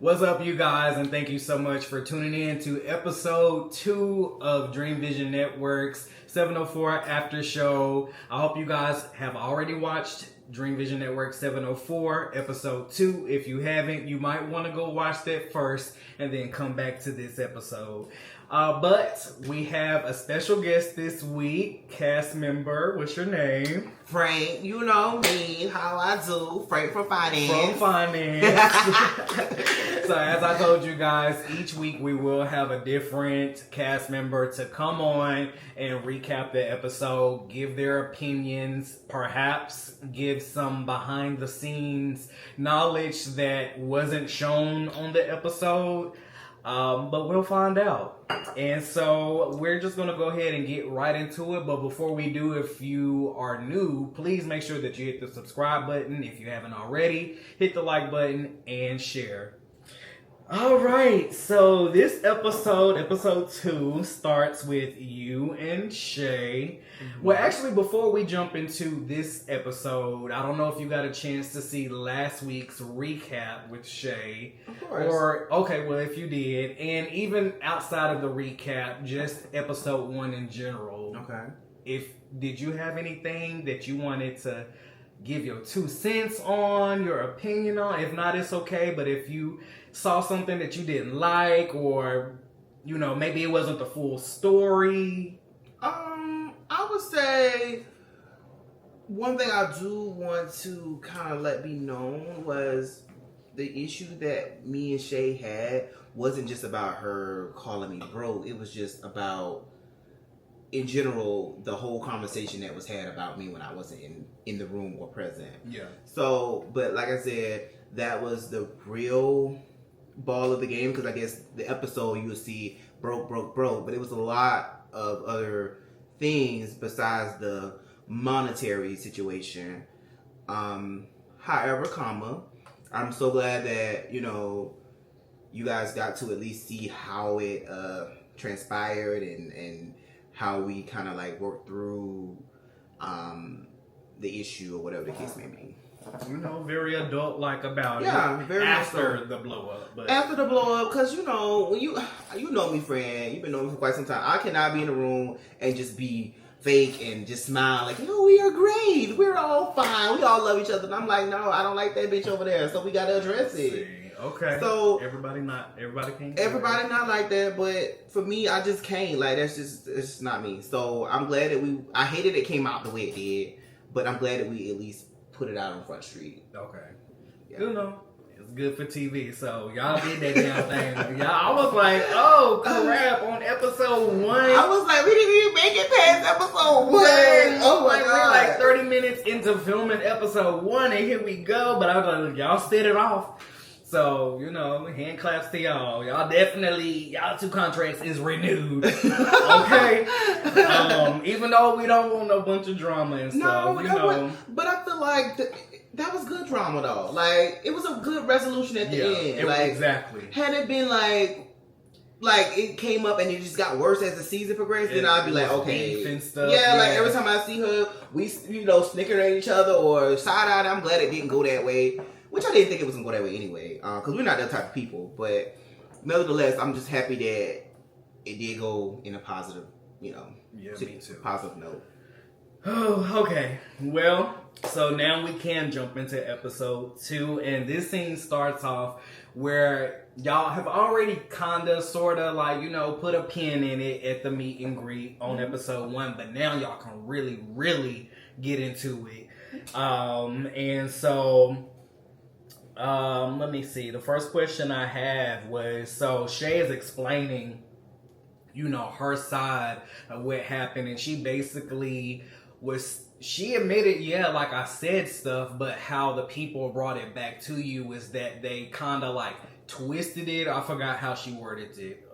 What's up, you guys, and thank you so much for tuning in to episode 2 of Dream Vision Network's 704 After Show. I hope you guys have already watched Dream Vision Network 704 episode 2. If you haven't, you might want to go watch that first and then come back to this episode. But we have a special guest this week, cast member. What's your name? Frank, you know me, how I do. Frank from Finance. From Finance. So as I told you guys, each week we will have a different cast member to come on and recap the episode, give their opinions, perhaps give some behind the scenes knowledge that wasn't shown on the episode. But we'll find out. And so we're just going to go ahead and get right into it. But before we do, if you are new, please make sure that you hit the subscribe button. If you haven't already, hit the like button and share. All right. So this episode 2, starts with you and Shay. Mm-hmm. Well, actually, before we jump into this episode, I don't know if you got a chance to see last week's recap with Shay. Of course. Or, okay, well, if you did. And even outside of the recap, just episode 1 in general. Okay. Did you have anything that you wanted to give your 2 cents on, your opinion on? If not, it's okay. But if you saw something that you didn't like, or, you know, maybe it wasn't the full story. I would say one thing I do want to kind of let be known was the issue that me and Shay had wasn't just about her calling me broke. It was just about, in general, the whole conversation that was had about me when I wasn't in the room or present. Yeah. So, but like I said, that was the real ball of the game, because I guess the episode you would see broke, but it was a lot of other things besides the monetary situation. However, I'm so glad that, you know, you guys got to at least see how it transpired and how we kind of like worked through the issue or whatever the case may be. You know, very adult-like about it. Yeah, very after so. the blow-up. But After the blow-up, because, you know, when you know me, friend, you've been knowing me for quite some time. I cannot be in a room and just be fake and just smile like, no, we are great. We're all fine. We all love each other. And I'm like, no, I don't like that bitch over there. So we got to address it. Okay. So everybody can't. Everybody not like that, but for me, I just can't. Like, it's just not me. So I'm glad that I hated it came out the way it did, but I'm glad that we at least put it out on Front Street. Okay. Yeah. You know, it's good for TV. So y'all did that damn thing. I was like, oh crap! On episode 1, I was like, we didn't even make it past episode 1. Oh my god! We're like 30 minutes into filming episode 1, and here we go. But I was like, y'all set it off. So, you know, hand claps to y'all. Y'all 2 contracts is renewed. Okay? Even though we don't want a bunch of drama and stuff, you know. But I feel like that was good drama, though. Like, it was a good resolution at the end. Like, exactly. Had it been like it came up and it just got worse as the season progressed, then I'd be like, okay. And stuff. Yeah, like every time I see her, we, you know, snickering at each other or side-eyed. I'm glad it didn't go that way. Which I didn't think it was going to go that way anyway. Because we're not that type of people. But nevertheless, I'm just happy that it did go in a positive, you know. Yeah, me too. Positive note. Oh, okay. Well, so now we can jump into episode 2. And this scene starts off where y'all have already kind of, sort of, like, you know, put a pin in it at the meet and greet on episode 1. But now y'all can really, really get into it. And so... let me see. The first question I have was, so Shay is explaining, you know, her side of what happened, and she basically she admitted, yeah, like I said stuff, but how the people brought it back to you is that they kind of like twisted it. I forgot how she worded it.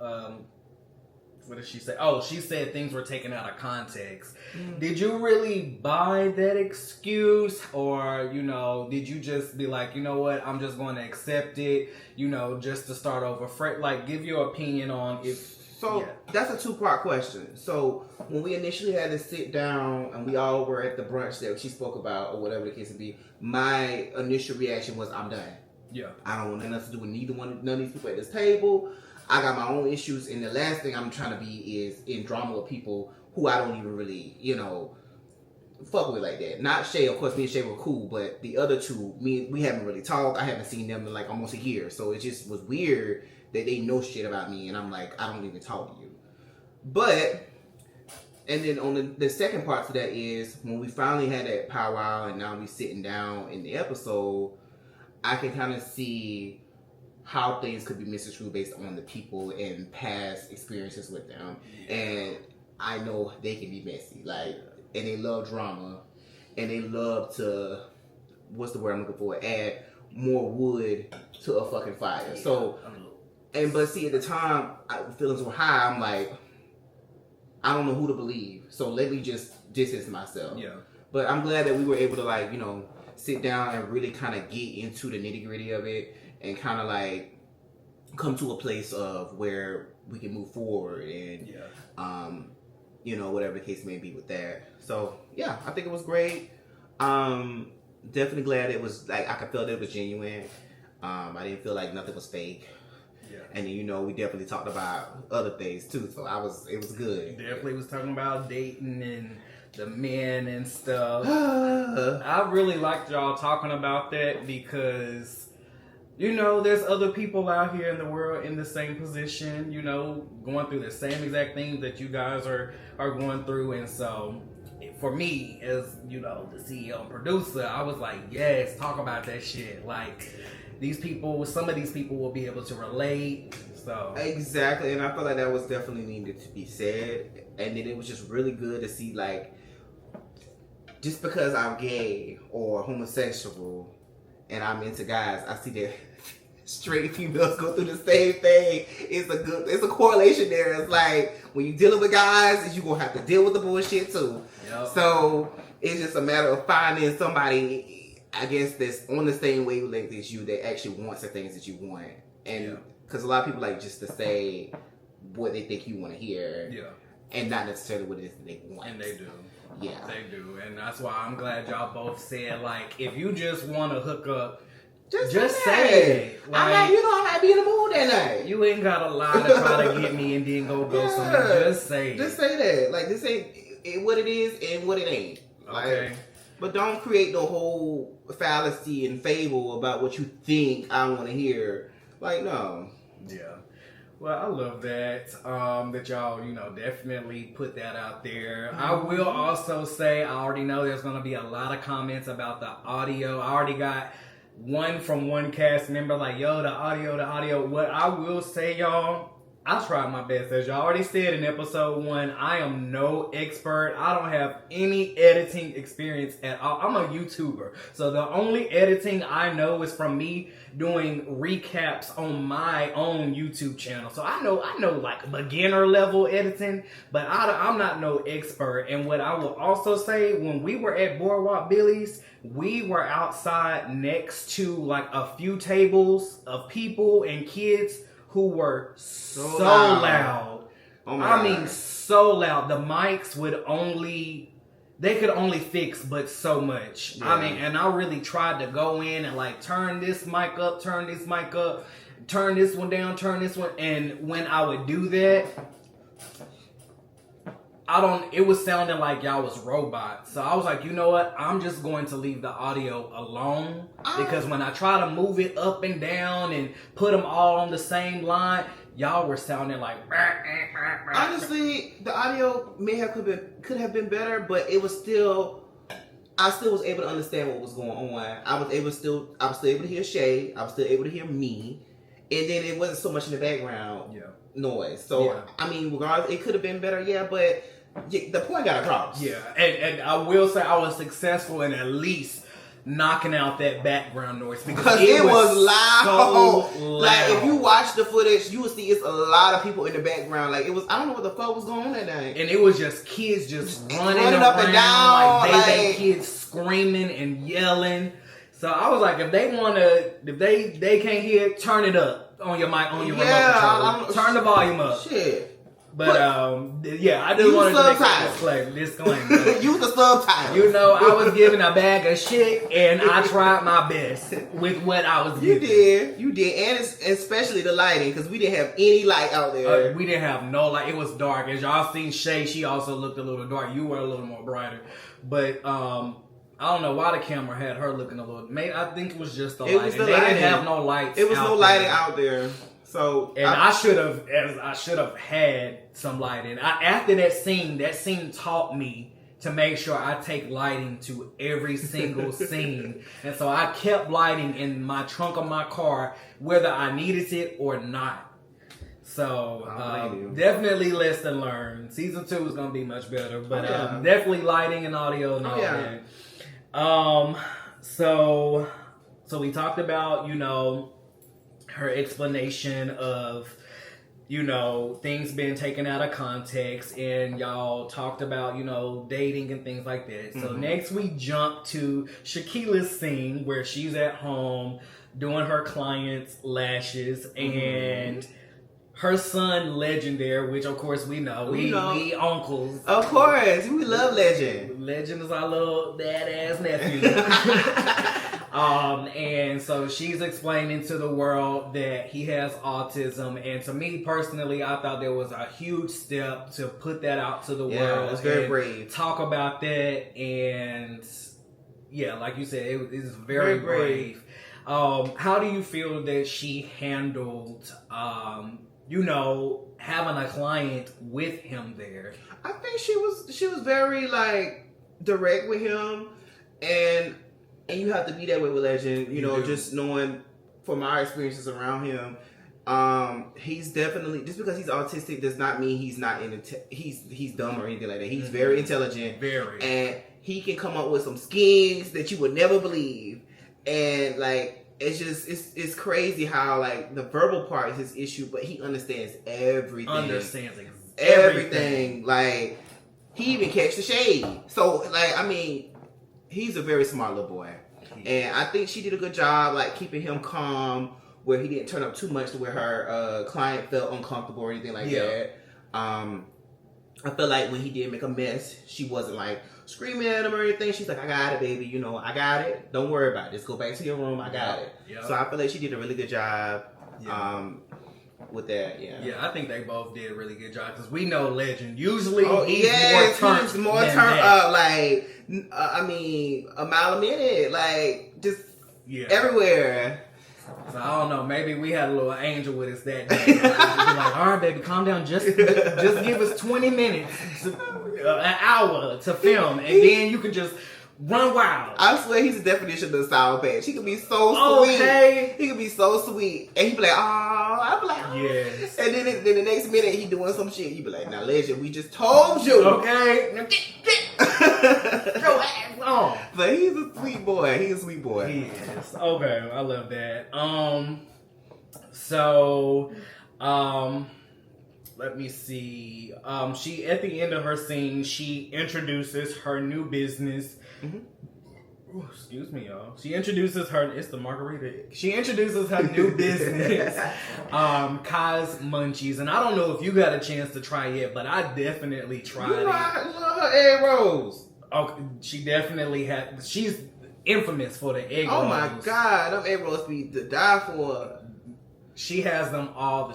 What did she say? Oh, she said things were taken out of context. Did you really buy that excuse? Or, you know, did you just be like, you know what, I'm just going to accept it, you know, just to start over? Like, give your opinion on if... So, that's a 2-part question. So, when we initially had to sit down and we all were at the brunch that she spoke about, or whatever the case would be, my initial reaction was, I'm done. Yeah. I don't want nothing to do with none of these people at this table. I got my own issues, and the last thing I'm trying to be is in drama with people who I don't even really, fuck with like that. Not Shay, of course. Me and Shay were cool, but the other two, we haven't really talked. I haven't seen them in like almost a year, so it just was weird that they know shit about me, and I'm like, I don't even talk to you. But, and then on the second part to that is when we finally had that powwow, and now we sitting down in the episode, I can kind of see how things could be misconstrued based on the people and past experiences with them, and I know they can be messy, like. And they love drama, and they love to, what's the word I'm looking for? Add more wood to a fucking fire. So, but see, at the time, feelings were high. I'm like, I don't know who to believe. So let me just distance myself. Yeah. But I'm glad that we were able to sit down and really kind of get into the nitty gritty of it, and kind of come to a place of where we can move forward and whatever the case may be with that. So, yeah, I think it was great. Definitely glad it was, I could feel that it was genuine. I didn't feel like nothing was fake. Yeah. And then, we definitely talked about other things, too. So, it was good. Definitely was talking about dating and the men and stuff. I really liked y'all talking about that because... there's other people out here in the world in the same position, going through the same exact things that you guys are going through. And so, for me, as, the CEO and producer, I was like, yes, talk about that shit. Like, some of these people will be able to relate. So exactly. And I feel like that was definitely needed to be said. And then it was just really good to see, just because I'm gay or homosexual and I'm into guys, I see that straight females go through the same thing. It's a correlation there. It's like when you're dealing with guys, you're gonna have to deal with the bullshit too. Yep. So it's just a matter of finding somebody, I guess, that's on the same wavelength as you that actually wants the things that you want. And because a lot of people like just to say what they think you want to hear, and not necessarily what it is that they want. And they do. Yeah, they do. And that's why I'm glad y'all both said, if you just want to hook up, just say it. I'm not be in the mood that night. You ain't got to lie to try to get me and then go somewhere. Just say it. Just say that. This ain't what it is and what it ain't. Okay. But don't create the whole fallacy and fable about what you think I want to hear. No. Yeah. Well, I love that. That y'all, definitely put that out there. I will also say, I already know there's going to be a lot of comments about the audio. I already got one from one cast member yo, the audio. What I will say, y'all, I tried my best. As y'all already said in episode 1, I am no expert. I don't have any editing experience at all. I'm a YouTuber. So the only editing I know is from me doing recaps on my own YouTube channel. So I know beginner level editing, but I'm not no expert. And what I will also say, when we were at Boardwalk Billy's, we were outside next to a few tables of people and kids who were so loud. Oh my God. I mean, so loud. The mics they could only fix but so much. Yeah. I mean, and I really tried to go in and turn this mic up, turn this mic up, turn this one down, turn this one. And when I would do that, it was sounding like y'all was robots. So I was like, you know what? I'm just going to leave the audio alone. Because when I try to move it up and down and put them all on the same line, y'all were sounding like... Honestly, the audio could have been better, but it was still... I still was able to understand what was going on. I was still able to hear Shay. I was still able to hear me. And then it wasn't so much in the background noise. So, I mean, regardless, it could have been better, but... the point got across. Yeah, and I will say I was successful in at least knocking out that background noise because it was loud. So loud. If you watch the footage, you will see it's a lot of people in the background. I don't know what the fuck was going on that night. And it was just kids just running up and down, they kids screaming and yelling. So I was like, if they can't hear it, turn it up on your mic, on your remote control. Turn the volume up. Shit. But yeah, I just wanted to make a disclaimer. Use the subtitles. You know, I was given a bag of shit, and I tried my best with what I was given. You did, and especially the lighting, because we didn't have any light out there. We didn't have no light. It was dark. As y'all seen Shay, she also looked a little dark. You were a little more brighter, but I don't know why the camera had her looking a little. Maybe I think it was just the lighting. They didn't have no lights. It was no lighting out there. So I should have had some lighting. After that scene taught me to make sure I take lighting to every single scene. And so I kept lighting in my trunk of my car, whether I needed it or not. So definitely lesson learned. Season 2 is gonna be much better, but definitely lighting and audio and all that. So we talked about, you know, her explanation of, you know, things being taken out of context, and y'all talked about, you know, dating and things like that. So next we jump to Shaquila's scene where she's at home doing her client's lashes, and her son Legend there, which of course we know. We uncles. Of course, we love Legend. Legend is our little badass nephew. And so she's explaining to the world that he has autism, and to me personally, I thought there was a huge step to put that out to the world. It's very brave. Talk about that, and like you said, it is very brave. How do you feel that she handled, you know, having a client with him there? I think she was very like direct with him, and you have to be that way with Legend, you know, just knowing from our experiences around him. He's definitely, just because he's autistic does not mean he's not he's dumb or anything like that. He's very intelligent, and he can come up with some schemes that you would never believe. And like, it's just it's crazy how like the verbal part is his issue, but he understands everything. Everything. Like, he even catch the shade. So like, I mean, he's a very smart little boy. And I think she did a good job, like, keeping him calm, where he didn't turn up too much to where her client felt uncomfortable or anything like that. I feel like when he did make a mess, she wasn't, like, screaming at him or anything. She's like, I got it, baby. You know, I got it. Don't worry about it. Just go back to your room. I got it. So I feel like she did a really good job with that. Yeah, I think they both did a really good job, because we know Legend. Usually he's more turned up, like, I mean, a mile a minute, like, just everywhere. So I don't know. Maybe we had a little angel with us that day. Like, all right, baby, calm down. Just give us 20 minutes, an hour to film, and then you can just run wild. I swear he's the definition of the Sour Patch. He could be so sweet. He could be so sweet, and he'd be like, "Oh," I'd be like, "Oh." Yes. And then the next minute he doing some shit. He'd be like, "Now, Legend, we just told you." Okay. Your ass on. But he's a sweet boy. He's a sweet boy. He is. Okay, I love that. So, let me see. She, at the end of her scene, she introduces her new business. Ooh, excuse me, y'all. She introduces it's the margarita. She introduces her new business, Kai's Munchies. And I don't know if you got a chance to try it, but I definitely tried it. I love her egg rolls. Oh, she definitely had. She's infamous for the egg rolls. Oh my God, them egg rolls be to die for. She has them all.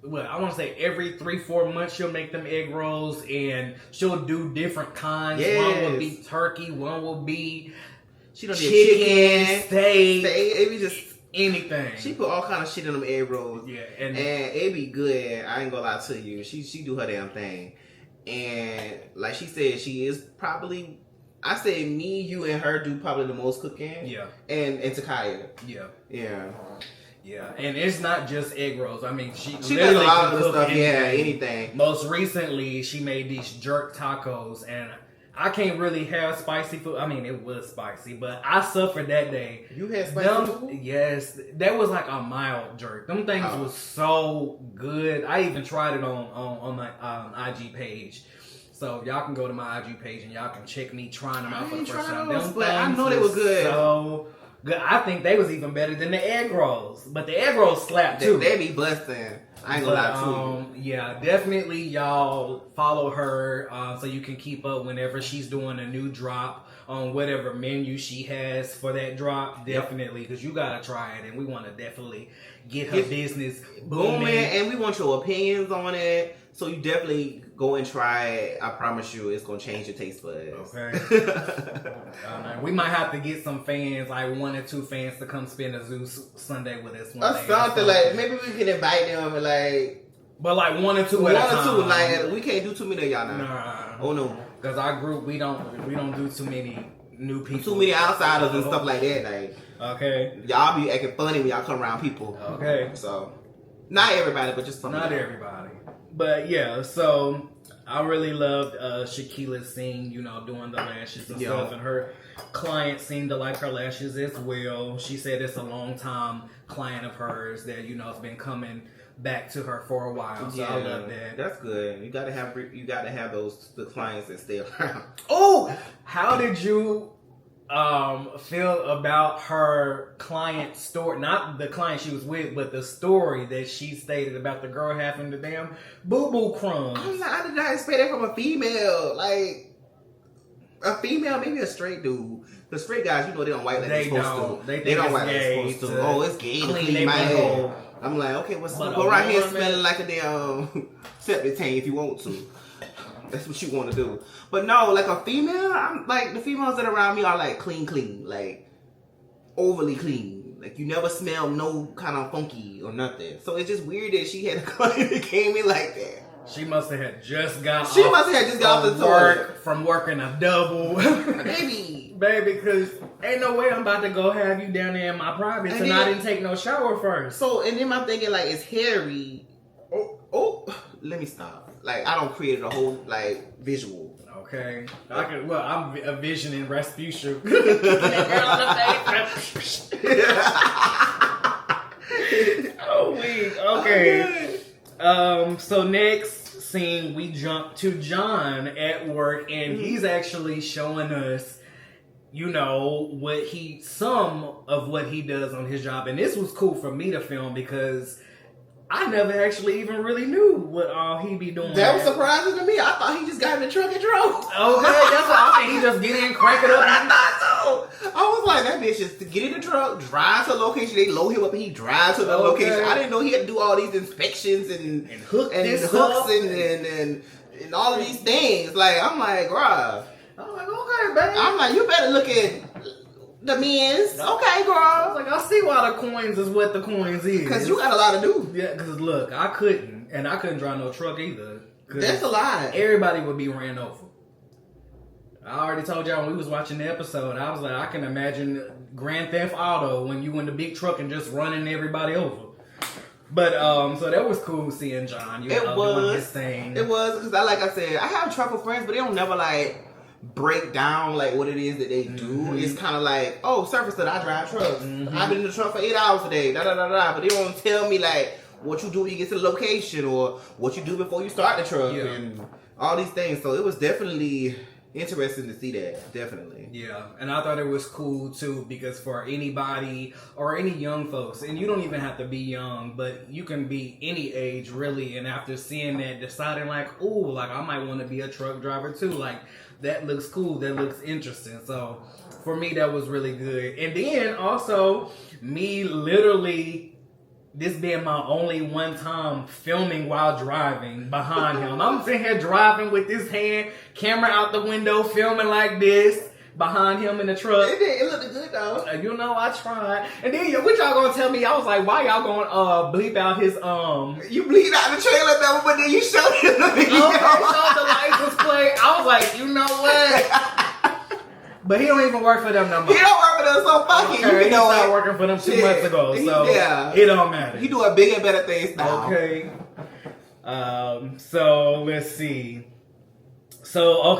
I want to say every 3-4 months she'll make them egg rolls, and she'll do different kinds. One will be turkey, one will be chicken, steak. It be just anything. She put all kind of shit in them egg rolls. Yeah, and it be good. I ain't gonna lie to you. She do her damn thing, and like she said, she is probably. I say me, you, and her do probably the most cooking. Yeah, and Takaya. Yeah, and it's not just egg rolls. I mean, she does a lot of the stuff. Anything. Most recently, she made these jerk tacos, and I can't really have spicy food. I mean, it was spicy, but I suffered that day. You had spicy food? Yes, that was like a mild jerk. Them things was so good. I even tried it on my IG page. So y'all can go to my IG page and y'all can check me trying them out for the first time. I know they were good. So Good. I think they was even better than the egg rolls, but the egg rolls slap too. They be busting. I ain't gonna lie to you. Yeah, definitely y'all follow her so you can keep up whenever she's doing a new drop on whatever menu she has for that drop. Definitely, because you gotta try it, and we want to definitely get her business booming. And we want your opinions on it. So you definitely go and try it. I promise you, it's gonna change your taste buds. Okay. We might have to get some fans, like 1 or 2 fans, to come spend a Zeus Sunday with us. Or something like maybe we can invite them and like. But like 1 or 2 1 at a or 2, time. like we can't do too many of y'all now. Nah. Oh no. Because our group, we don't do too many new people. Too many outsiders and stuff like that. Like, okay. Y'all be acting funny when y'all come around people. Okay. So, not everybody, but just some. Not everybody. But yeah, so I really loved Shaquilla Singh, doing the lashes and stuff, and her client seemed to like her lashes as well. She said it's a long time client of hers that has been coming back to her for a while. So I love that. That's good. You gotta have the clients that stay around. Oh, how did you feel about her client story? Not the client she was with, but the story that she stated about the girl having the damn boo-boo crumbs. I'm like, I did not expect that from a female. Like, a female, maybe a straight dude. The straight guys, they don't wipe like they're supposed to. They don't wipe like they're supposed to. Oh, it's gay to clean my hair. I'm like, okay, go right here smelling like a damn septic tank if you want to. That's what you want to do. But no, like a female, I'm like, the females that are around me are like clean, like overly clean. Like you never smell no kind of funky or nothing. So it's just weird that she had a client that came in like that. She must have had just got off the work from working a double. Baby, because ain't no way I'm about to go have you down there in my private and I didn't take no shower first. So, and then I'm thinking like, it's hairy. Oh, let me stop. Like, I don't create a whole, like, visual. Okay. I'm envisioning Rasputia. Oh, weak. Okay. So next scene, we jump to John at work, and he's actually showing us, some of what he does on his job. And this was cool for me to film because I never actually even really knew what all he be doing. That was surprising to me. I thought he just got in the truck and drove. Okay, that's what I think. He just get in, crank it up. I thought so. I was like, that bitch just get in the truck, drive to a location. They load him up and he drives to the location. I didn't know he had to do all these inspections and hooks and all of these things. Like, I'm like, bruh. I'm like, okay, baby. I'm like, you better look at the men's. Okay, girl. I was like, I see why the coins is what the coins is. Because you got a lot to do. Yeah, because look, I couldn't drive no truck either. That's a lot. Everybody would be ran over. I already told y'all when we was watching the episode, I was like, I can imagine Grand Theft Auto when you in the big truck and just running everybody over. But, so that was cool seeing John. Doing his thing. It was, because like I said, I have trucker friends, but they don't never, like, break down like what it is that they do. Mm-hmm. It's kind of like, oh, surface that I drive trucks. Mm-hmm. I've been in the truck for 8 hours a day. But they don't tell me like what you do when you get to the location or what you do before you start the truck and all these things. So it was definitely interesting to see that. Definitely. Yeah, and I thought it was cool too because for anybody or any young folks, and you don't even have to be young, but you can be any age really. And after seeing that, deciding like, ooh, like I might want to be a truck driver too. Like that looks cool. That looks interesting. So for me, that was really good. And then also me literally, this being my only one time filming while driving behind him. I'm sitting here driving with this hand, camera out the window, filming like this behind him in the truck. It looked good though. I tried. And then what y'all gonna tell me? I was like, why y'all gonna bleep out his You bleeped out the trailer though, but then you showed him the video. Okay, showed the license plate. I was like, you know what? But he don't even work for them no more. He don't work for them, so fuck it. Okay, he started working for them 2 months ago, so it don't matter. He doing bigger and better things now. Okay. So let's see. So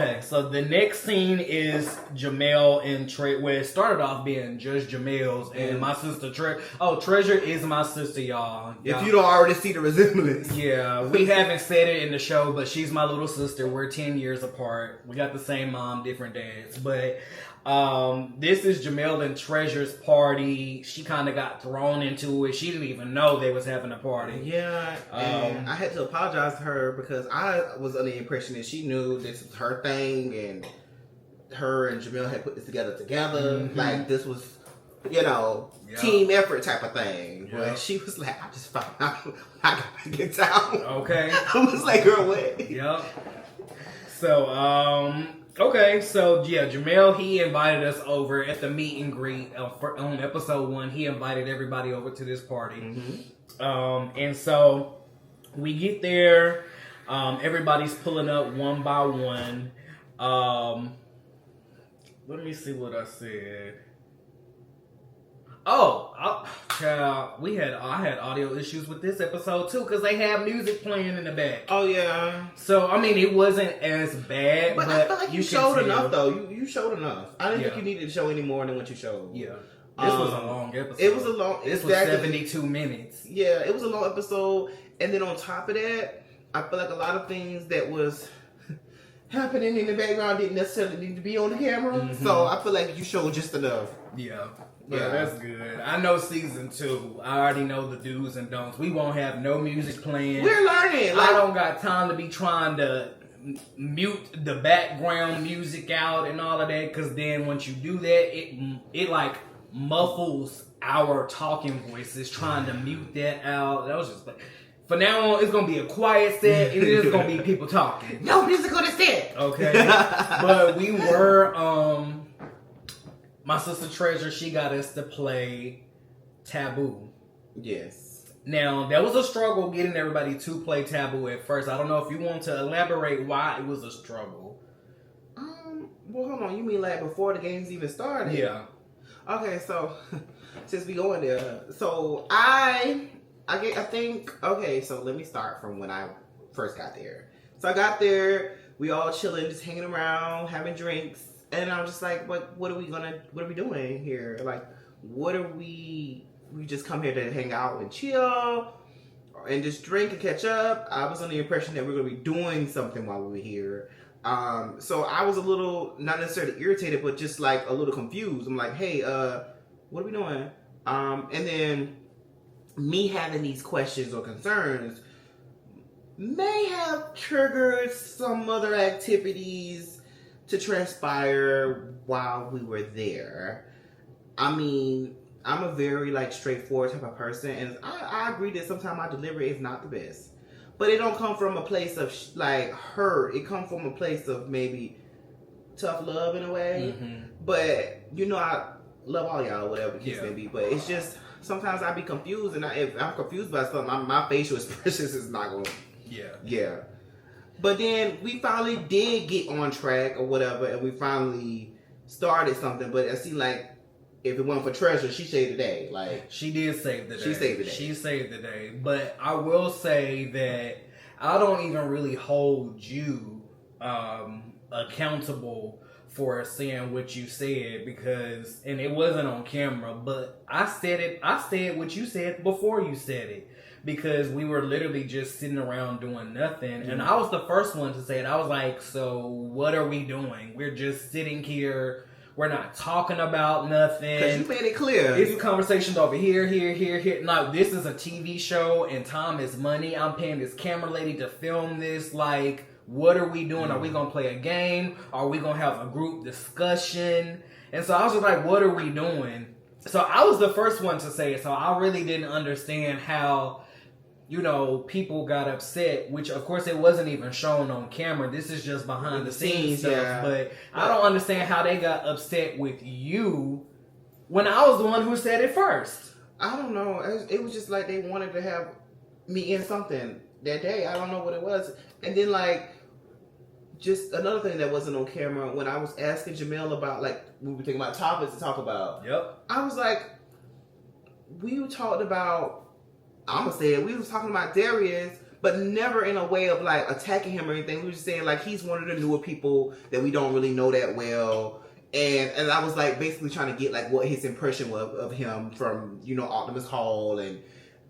the next scene is Jamel and where it started off being just Jamel's and my sister Treasure is my sister, y'all. If you don't already see the resemblance. Yeah, we haven't said it in the show, but she's my little sister. We're 10 years apart. We got the same mom, different dads. But This is Jamel and Treasure's party. She kind of got thrown into it. She didn't even know they was having a party. Yeah, and I had to apologize to her because I was under the impression that she knew this was her thing, and her and Jamel had put this together. Mm-hmm. Like this was, team effort type of thing. Yep. But she was like, I just found out I got back in town. Okay. I was like, girl, what? Yep. So, okay, so yeah, Jamel, he invited us over at the meet and greet on episode 1. He invited everybody over to this party. Mm-hmm. And so we get there, everybody's pulling up one by one. Let me see what I said. Child, I had audio issues with this episode too because they have music playing in the back. Oh yeah. So I mean, it wasn't as bad, but I feel like you showed enough though. You showed enough. I didn't think you needed to show any more than what you showed. Yeah. This was a long episode. It was a long. This was 72 minutes. Yeah, it was a long episode, and then on top of that, I feel like a lot of things that was happening in the background didn't necessarily need to be on the camera. Mm-hmm. So I feel like you showed just enough. Yeah. Yeah, that's good. I know season 2. I already know the do's and don'ts. We won't have no music playing. We're learning. I don't got time to be trying to mute the background music out and all of that, because then once you do that, it like muffles our talking voices trying to mute that out. That was just like, for now on, it's going to be a quiet set. It is going to be people talking. No music on the set. Okay. But we were, my sister Treasure, she got us to play Taboo. Yes. Now, that was a struggle getting everybody to play Taboo at first. I don't know if you want to elaborate why it was a struggle. Well, hold on. You mean like before the games even started? Yeah. Okay, so since we going there, so I think, okay, so let me start from when I first got there. So I got there, we all chilling, just hanging around, having drinks. And I'm just like, what are we doing here? Like, we just come here to hang out and chill and just drink and catch up. I was under the impression that we were going to be doing something while we were here. So I was a little, not necessarily irritated, but just like a little confused. I'm like, hey, what are we doing? And then me having these questions or concerns may have triggered some other activities to transpire while we were there. I mean, I'm a very like straightforward type of person, and I agree that sometimes my delivery is not the best, but it don't come from a place of like hurt. It comes from a place of maybe tough love in a way. Mm-hmm. But I love all y'all, whatever the case may be. But it's just sometimes I be confused, and if I'm confused by something, my facial expressions is not going. Yeah. But then we finally did get on track or whatever, and we finally started something. But it seemed like if it wasn't for Treasure, she saved the day. Like, she did save the day. She saved the day. She saved the day. But I will say that I don't even really hold you accountable for saying what you said, because, and it wasn't on camera, but I said what you said before you said it. Because we were literally just sitting around doing nothing. And I was the first one to say it. I was like, so what are we doing? We're just sitting here. We're not talking about nothing. Because you made it clear. It's conversations over here. Like, this is a TV show and time is money. I'm paying this camera lady to film this. Like, what are we doing? Are we going to play a game? Are we going to have a group discussion? And so I was just like, what are we doing? So I was the first one to say it. So I really didn't understand how people got upset, which of course it wasn't even shown on camera. This is just behind the scenes stuff. Yeah. But I don't understand how they got upset with you when I was the one who said it first. I don't know. It was just like they wanted to have me in something that day. I don't know what it was. And then like, just another thing that wasn't on camera, when I was asking Jamel about, like, we were thinking about topics to talk about. Yep. I was like, we talked about, I'm gonna say it, we was talking about Darius, but never in a way of like attacking him or anything. We were just saying like he's one of the newer people that we don't really know that well. And I was like basically trying to get like what his impression was of him from, Optimus Hall, and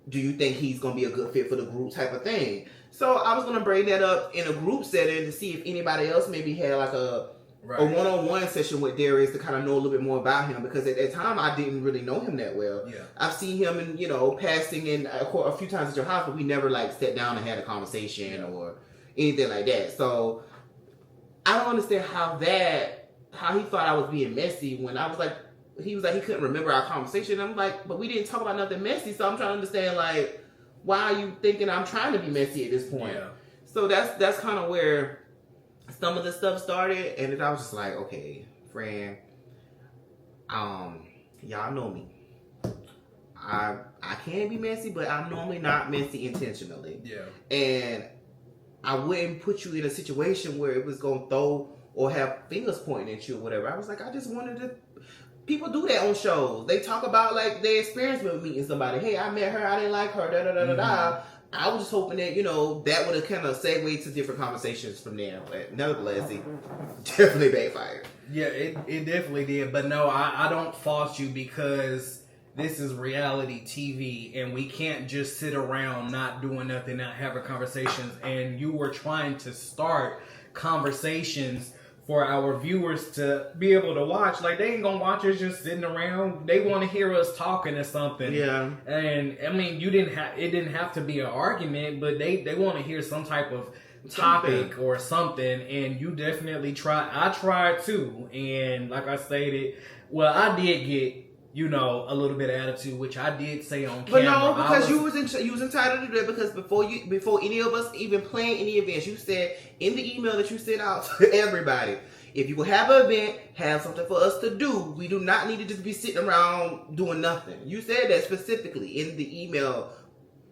do you think he's gonna be a good fit for the group type of thing. So I was gonna bring that up in a group setting to see if anybody else maybe had like a a one-on-one session with Darius to kind of know a little bit more about him, because at that time I didn't really know him that well. Yeah. I've seen him in, passing in a few times at your house, but we never like sat down and had a conversation or anything like that. So I don't understand how he thought I was being messy when I was like, he was like, he couldn't remember our conversation. I'm like, but we didn't talk about nothing messy. So I'm trying to understand, like, why are you thinking I'm trying to be messy at this point? Yeah. So that's kind of where some of the stuff started, and then I was just like, okay, friend, y'all know me. I can be messy, but I'm normally not messy intentionally. Yeah. And I wouldn't put you in a situation where it was gonna throw or have fingers pointing at you or whatever. I was like, I just wanted to. People do that on shows. They talk about like their experience with meeting somebody. Hey, I met her, I didn't like her, da da da da da. I was just hoping that, that would have kind of segued to different conversations from there. But nevertheless, it definitely backfired. Yeah, it definitely did. But no, I don't fault you, because this is reality TV and we can't just sit around not doing nothing, not having conversations. And you were trying to start conversations for our viewers to be able to watch. Like, they ain't gonna watch us just sitting around. They want to hear us talking or something. Yeah. And I mean, it didn't have to be an argument, but they want to hear some type of topic or something. And you definitely I tried too. And like I stated, well, I did get, a little bit of attitude, which I did say on camera. But no, because you was entitled to that, because before any of us even planned any events, you said in the email that you sent out to everybody, if you will have an event, have something for us to do. We do not need to just be sitting around doing nothing. You said that specifically in the email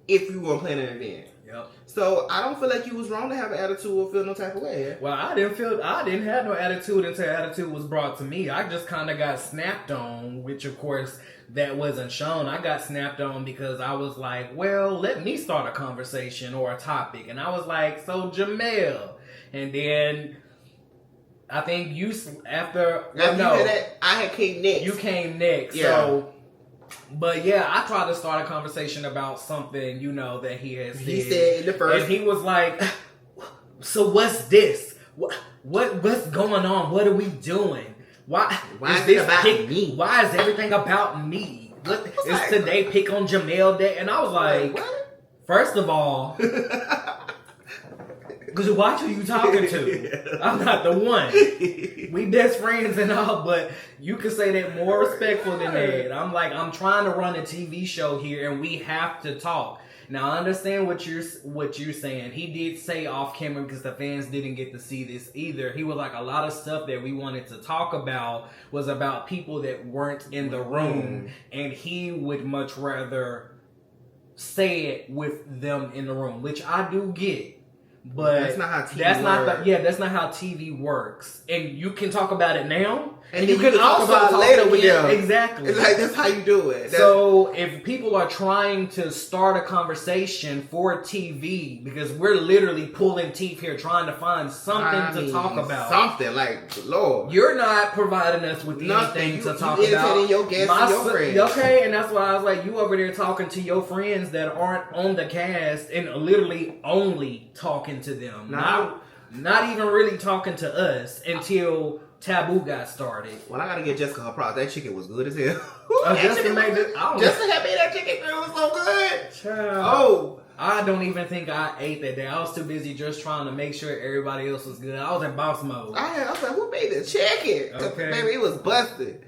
if you were planning an event. Yep. So I don't feel like you was wrong to have an attitude or feel no type of way. Well, I didn't have no attitude until attitude was brought to me. I just kind of got snapped on, which of course that wasn't shown. I got snapped on because I was like, well, let me start a conversation or a topic. And I was like, so Jamel. And then I think I came next. You came next. Yeah. So, but yeah, I tried to start a conversation about something, that he had said. He said in the first, and he was like, "So what's this? What's going on? What are we doing? Why is this about me? Why is everything about me? Is today pick on Jamel Day?" And I was like, what? First of all, because watch who you talking to. I'm not the one. We best friends and all, but you can say that more respectful than that. I'm like, I'm trying to run a TV show here, and we have to talk. Now, I understand what you're saying. He did say off camera, because the fans didn't get to see this either. He was like, a lot of stuff that we wanted to talk about was about people that weren't in the room, and he would much rather say it with them in the room, which I do get. But that's not how TV works. That's not how TV works. And you can talk about it now, and you can also talk about it later with them. Exactly. It's like, that's how you do it. So if people are trying to start a conversation for TV, because we're literally pulling teeth here trying to find something to talk about. Something, like, Lord. You're not providing us with anything to talk about. Your guests and your friends. Okay, and that's why I was like, you over there talking to your friends that aren't on the cast and literally only talking to them. Not even really talking to us until Taboo got started. Well, I gotta give Jessica her props. That chicken was good as hell. Jessica made that chicken. It was so good. Child. I don't even think I ate that day. I was too busy just trying to make sure everybody else was good. I was in boss mode. I was like, who made the chicken? Okay. Baby, it was busted.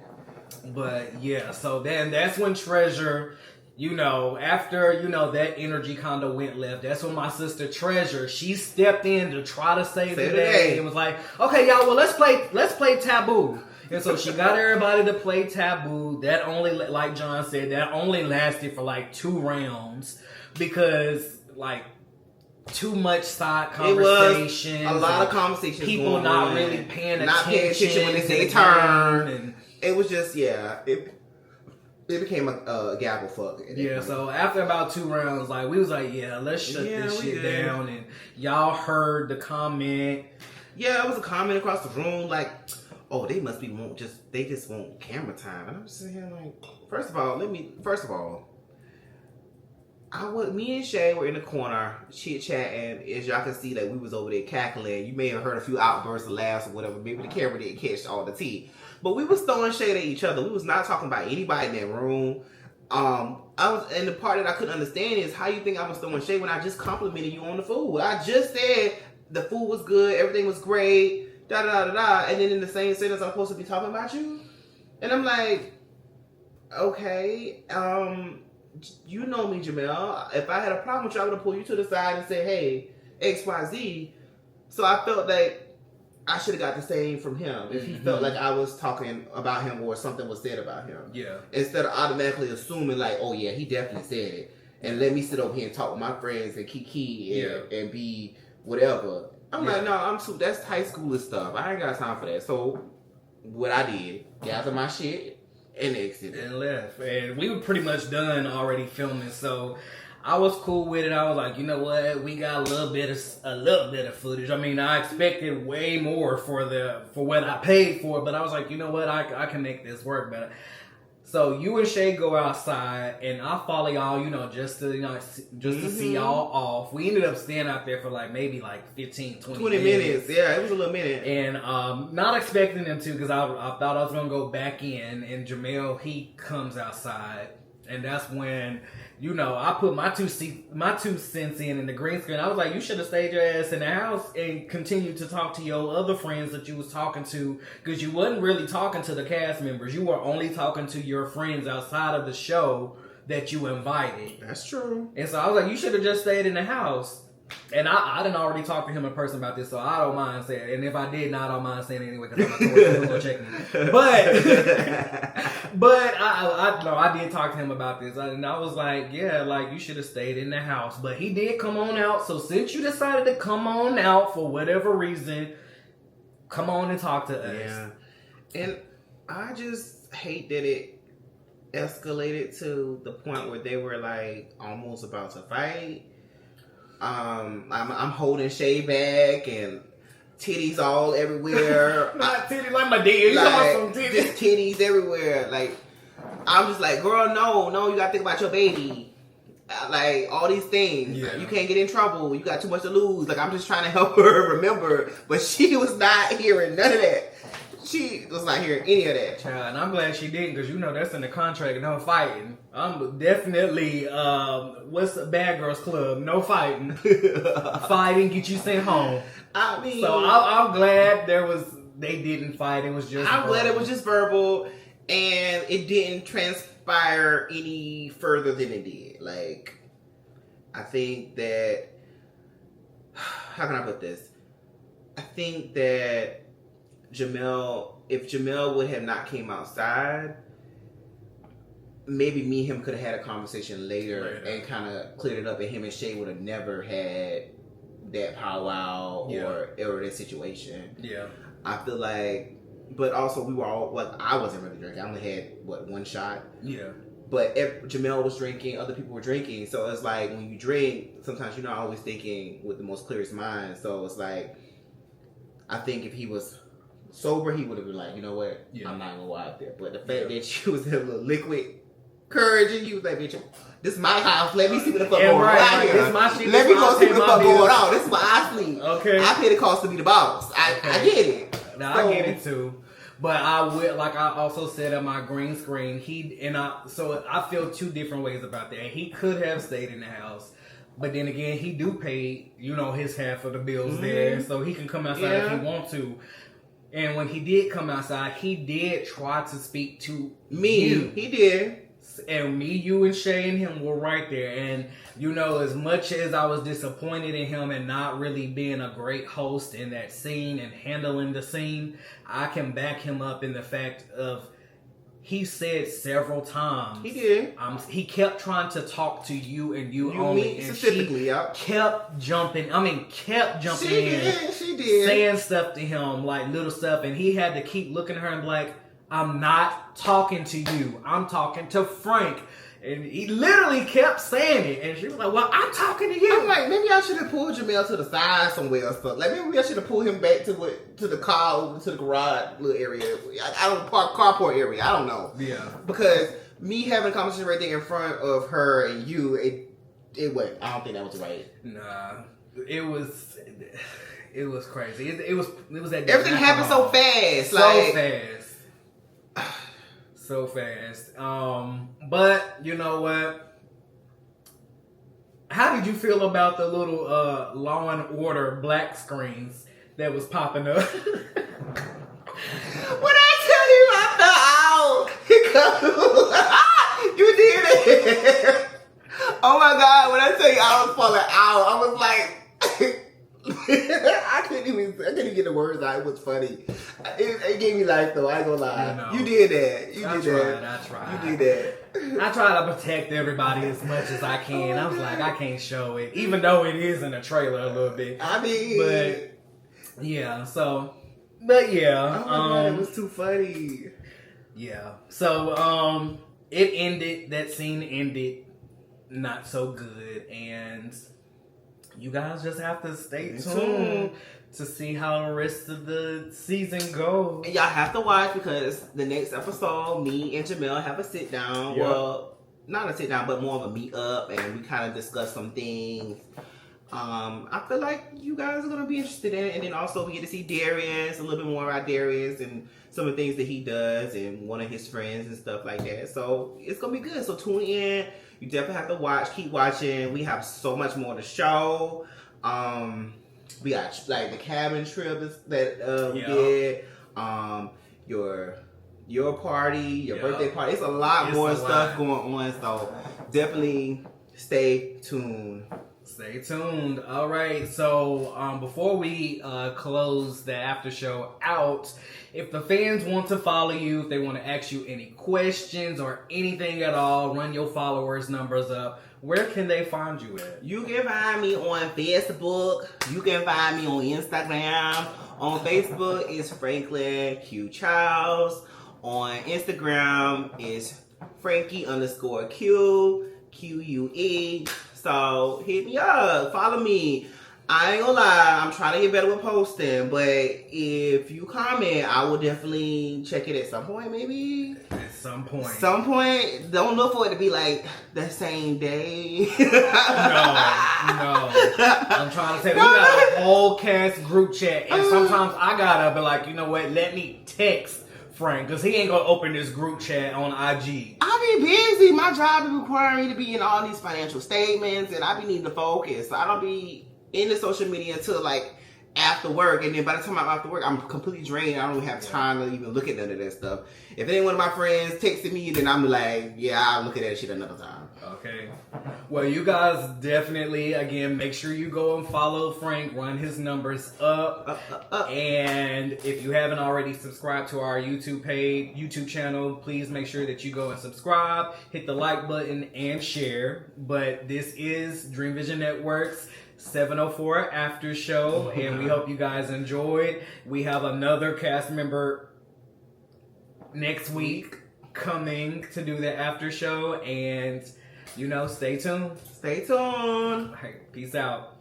But yeah, so then that's when Treasure, after, that energy kind of went left. That's when my sister Treasure, she stepped in to try to save the day. And was like, okay, y'all, well, let's play Taboo. And so she got everybody to play Taboo. That only, like John said, that only lasted for like 2 rounds because like too much side conversation. A lot of conversations. People not really paying attention when they say turn. And it was just, it became a gaggle fuck. Yeah, so after about 2 rounds, like, we was like, let's shut this shit down. And y'all heard the comment. Yeah, it was a comment across the room, like, oh, they must be they just want camera time. And I'm just sitting here like, first of all, Me and Shay were in the corner chit chatting. As y'all can see, that we was over there cackling. You may have heard a few outbursts of laughs or whatever. Maybe the camera didn't catch all the tea, but we was throwing shade at each other. We was not talking about anybody in that room. And the part that I couldn't understand is how you think I was throwing shade when I just complimented you on the food. I just said the food was good, everything was great, da da da da, and then in the same sentence I'm supposed to be talking about you, and I'm like, okay, you know me, Jamel. If I had a problem with you, I would have pulled you to the side and say, hey, X, Y, Z. So I felt like I should have got the same from him if he felt like I was talking about him or something was said about him. Yeah. Instead of automatically assuming like, oh yeah, he definitely said it. And let me sit over here and talk with my friends and kiki and be whatever. I'm like, no, that's high schooler stuff. I ain't got time for that. So what I did, gather my shit and exited. And left. And we were pretty much done already filming, so I was cool with it. I was like, you know what? We got a little bit of footage. I mean, I expected way more for what I paid for, but I was like, you know what? I can make this work better. So you and Shay go outside, and I follow y'all, just to see y'all off. We ended up staying out there for maybe 15, 20 minutes. Yeah, it was a little minute. And not expecting them to, because I thought I was going to go back in, and Jamel, he comes outside. And that's when, I put my 2 cents in the green screen. I was like, you should have stayed your ass in the house and continued to talk to your other friends that you was talking to, because you wasn't really talking to the cast members. You were only talking to your friends outside of the show that you invited. That's true. And so I was like, you should have just stayed in the house. And I didn't already talk to him in person about this, so I don't mind saying it. And if I did, I don't mind saying it anyway, because I'm not going to check me. But I did talk to him about this, and I was like, yeah, you should have stayed in the house. But he did come on out, so since you decided to come on out for whatever reason, come on and talk to us. Yeah. And I just hate that it escalated to the point where they were almost about to fight. I'm holding Shay back and titties all everywhere. Not titties like my dear. You want some titties? Just titties everywhere. I'm just like, girl, no, you gotta think about your baby. All these things. Yeah. You can't get in trouble. You got too much to lose. I'm just trying to help her remember. But she was not hearing none of that. She was not hearing any of that. Child, and I'm glad she didn't, because that's in the contract, no fighting. I'm definitely, what's the Bad Girls Club? No fighting. Fighting, get you sent home. I mean... So I'm glad they didn't fight. It was just I'm glad it was just verbal, and it didn't transpire any further than it did. I think that... How can I put this? I think that if Jamel would have not came outside, maybe me and him could have had a conversation later and kind of cleared it up, and him and Shay would have never had that powwow or that situation. Yeah. I feel but also we were all, I wasn't really drinking. I only had, one shot? Yeah. But Jamel was drinking, other people were drinking, so it's when you drink, sometimes you're not always thinking with the most clearest mind, so it's I think if he was sober, he would have been like, you know what? Yeah. I'm not gonna go out there. But the fact that she was in a little liquid courage, and you was like, bitch, this is my house. Let me see what the fuck going on here. This my shit. Let me go see what the fuck going on. This is where I sleep. Okay. I pay the cost to be the boss. I get it. Now I get it too. But I will, I also said on my green screen, so I feel 2 different ways about that. He could have stayed in the house. But then again, he do pay, his half of the bills there, so he can come outside if he want to. And when he did come outside, he did try to speak to me. He did. And me, you, and Shay and him were right there. And, as much as I was disappointed in him and not really being a great host in that scene and handling the scene, I can back him up in the fact of, he said several times. He did. He kept trying to talk to you and you only. And specifically, kept jumping. She in. She did. Saying stuff to him, little stuff. And he had to keep looking at her and be like, I'm not talking to you. I'm talking to Frank. And he literally kept saying it. And she was like, well, I'm talking to you. I'm like, maybe I should have pulled Jamel to the side somewhere or something. Maybe I should have pulled him back to the car, over to the garage little area. I don't carport area. I don't know. Yeah. Because me having a conversation right there in front of her and you, it was. I don't think that was right. Nah, it was crazy. It was that Everything happened so fast. So fast. But you know what? How did you feel about the little Law and Order black screens that was popping up? When I tell you I fell out, you did it. Oh my God! When I tell you I was falling out, I was like, I couldn't even get the words out. It was funny. It gave me life though. I ain't gonna lie. You did that. I tried. You did that. I try to protect everybody as much as I can. I was like, I can't show it, even though it is in a trailer a little bit. I mean, but yeah. So, but yeah. Oh my God, it was too funny. Yeah. So, it ended. That scene ended not so good, and you guys just have to stay tuned to see how the rest of the season goes. And y'all have to watch because the next episode, me and Jamel have a sit down. Yep. Well, not a sit down, but more of a meet up, and we kind of discuss some things. I feel like you guys are gonna be interested in it, and then also we get to see Darius, a little bit more about Darius and some of the things that he does, and one of his friends and stuff like that. So it's gonna be good. So tune in. You definitely have to watch. Keep watching. We have so much more to show. We got like the cabin trip that we did. Your party, your birthday party. It's a lot more stuff going on. So definitely stay tuned. Stay tuned. All right. So before we close the after show out, if the fans want to follow you, if they want to ask you any questions or anything at all, run your followers numbers up. Where can they find you at? You can find me on Facebook. You can find me on Instagram. On Facebook, it's Franklin Q Charles. On Instagram, it's Frankie_Q QUE. So hit me up. Follow me. I ain't gonna lie, I'm trying to get better with posting, but if you comment, I will definitely check it at some point, maybe. At some point. Some point. Don't look for it to be like the same day. No. I'm trying to tell you, we got a whole cast group chat, and sometimes I gotta be like, you know what, let me text Frank, because he ain't gonna open this group chat on IG. I be busy. My job is requiring me to be in all these financial statements, and I be needing to focus. So I don't be in the social media until like after work, and then by the time I'm after work, I'm completely drained. I don't even have time to even look at none of that stuff. If any one of my friends texted me, then I'm like, yeah, I'll look at that shit another time. Okay. Well, you guys definitely, again, make sure you go and follow Frank, run his numbers up. And if you haven't already subscribed to our YouTube channel, please make sure that you go and subscribe, hit the like button, and share. But this is Dream Vision Network's 704 after show, and we hope you guys enjoyed. We have another cast member next week coming to do the after show, and stay tuned. Stay tuned. All right, peace out.